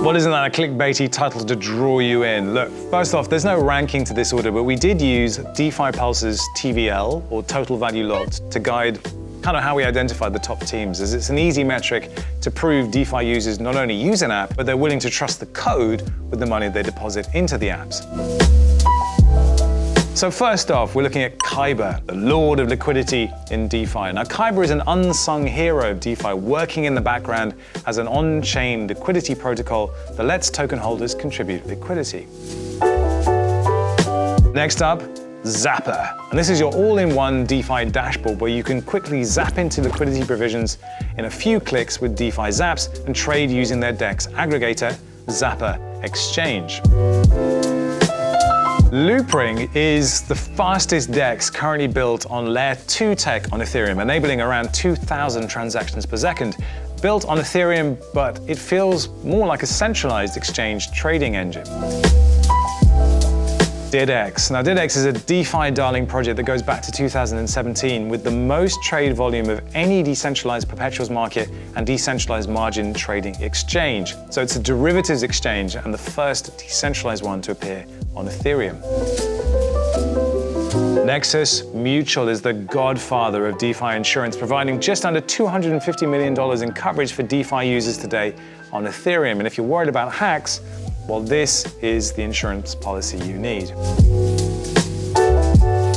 Well, isn't that a clickbaity title to draw you in? Look, first off, there's no ranking to this order, but we did use DeFi Pulse's TVL, or Total Value Locked, to guide kind of how we identify the top teams, as it's an easy metric to prove DeFi users not only use an app, but they're willing to trust the code with the money they deposit into the apps. So first off, we're looking at Kyber, the lord of liquidity in DeFi. Now, Kyber is an unsung hero of DeFi, working in the background as an on-chain liquidity protocol that lets token holders contribute liquidity. Next up, Zapper. And this is your all-in-one DeFi dashboard where you can quickly zap into liquidity provisions in a few clicks with DeFi Zaps and trade using their DEX aggregator, Zapper Exchange. Loopring is the fastest DEX currently built on Layer 2 tech on Ethereum, enabling around 2,000 transactions per second. Built on Ethereum, but it feels more like a centralized exchange trading engine. DYDX. Now, DYDX is a DeFi darling project that goes back to 2017 with the most trade volume of any decentralized perpetuals market and decentralized margin trading exchange. So it's a derivatives exchange and the first decentralized one to appear on Ethereum. Nexus Mutual is the godfather of DeFi insurance, providing just under $250 million in coverage for DeFi users today on Ethereum. And if you're worried about hacks, well, this is the insurance policy you need.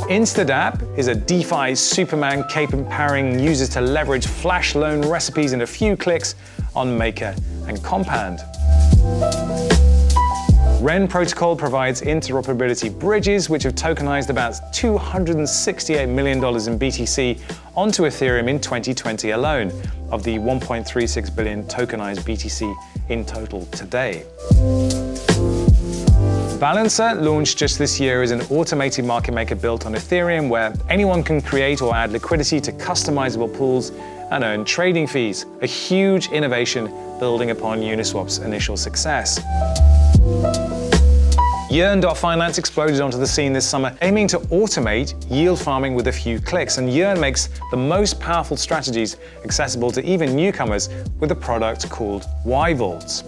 Instadapp is a DeFi Superman cape empowering users to leverage flash loan recipes in a few clicks on Maker and Compound. Ren Protocol provides interoperability bridges, which have tokenized about $268 million in BTC onto Ethereum in 2020 alone, of the 1.36 billion tokenized BTC in total today. Balancer, launched just this year, is an automated market maker built on Ethereum where anyone can create or add liquidity to customizable pools and earn trading fees. A huge innovation building upon Uniswap's initial success. Yearn Finance exploded onto the scene this summer, aiming to automate yield farming with a few clicks, and Yearn makes the most powerful strategies accessible to even newcomers with a product called Y-Vaults.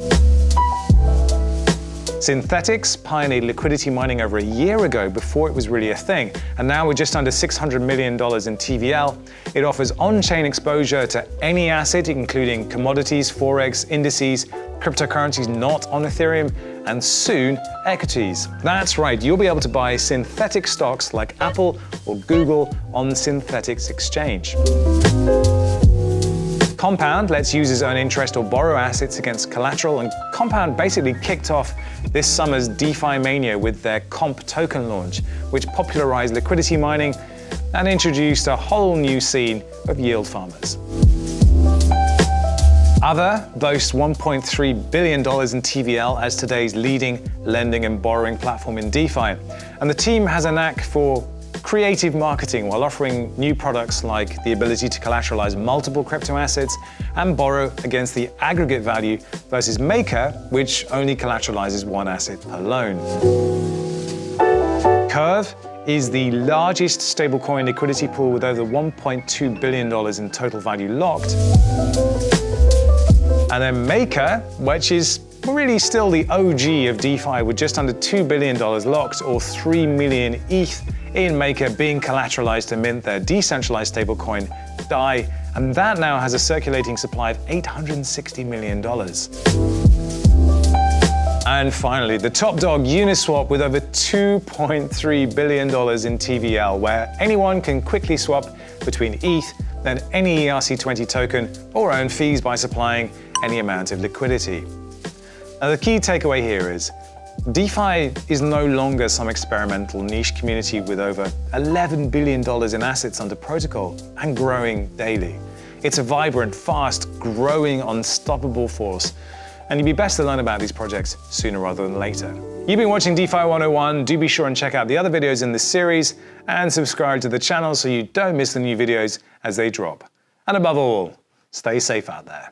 Synthetix pioneered liquidity mining over a year ago before it was really a thing, and now with just under $600 million in TVL, it offers on-chain exposure to any asset, including commodities, forex, indices, cryptocurrencies not on Ethereum, and soon equities. That's right, you'll be able to buy synthetic stocks like Apple or Google on the Synthetix exchange. Compound lets users earn interest or borrow assets against collateral, and Compound basically kicked off this summer's DeFi mania with their Comp token launch, which popularized liquidity mining and introduced a whole new scene of yield farmers. Aave boasts $1.3 billion in TVL as today's leading lending and borrowing platform in DeFi, and the team has a knack for creative marketing while offering new products like the ability to collateralize multiple crypto assets and borrow against the aggregate value versus Maker, which only collateralizes one asset per loan. Curve is the largest stablecoin liquidity pool with over $1.2 billion in total value locked. And then Maker, which is really still the OG of DeFi with just under $2 billion locked, or 3 million ETH in Maker being collateralized to mint their decentralized stablecoin, DAI, and that now has a circulating supply of $860 million. And finally, the top dog, Uniswap, with over $2.3 billion in TVL, where anyone can quickly swap between ETH and any ERC20 token or earn fees by supplying any amount of liquidity. Now, the key takeaway here is DeFi is no longer some experimental niche community with over $11 billion in assets under protocol and growing daily. It's a vibrant, fast, growing, unstoppable force, and you'd be best to learn about these projects sooner rather than later. You've been watching DeFi 101. Do be sure and check out the other videos in this series and subscribe to the channel so you don't miss the new videos as they drop. And above all, stay safe out there.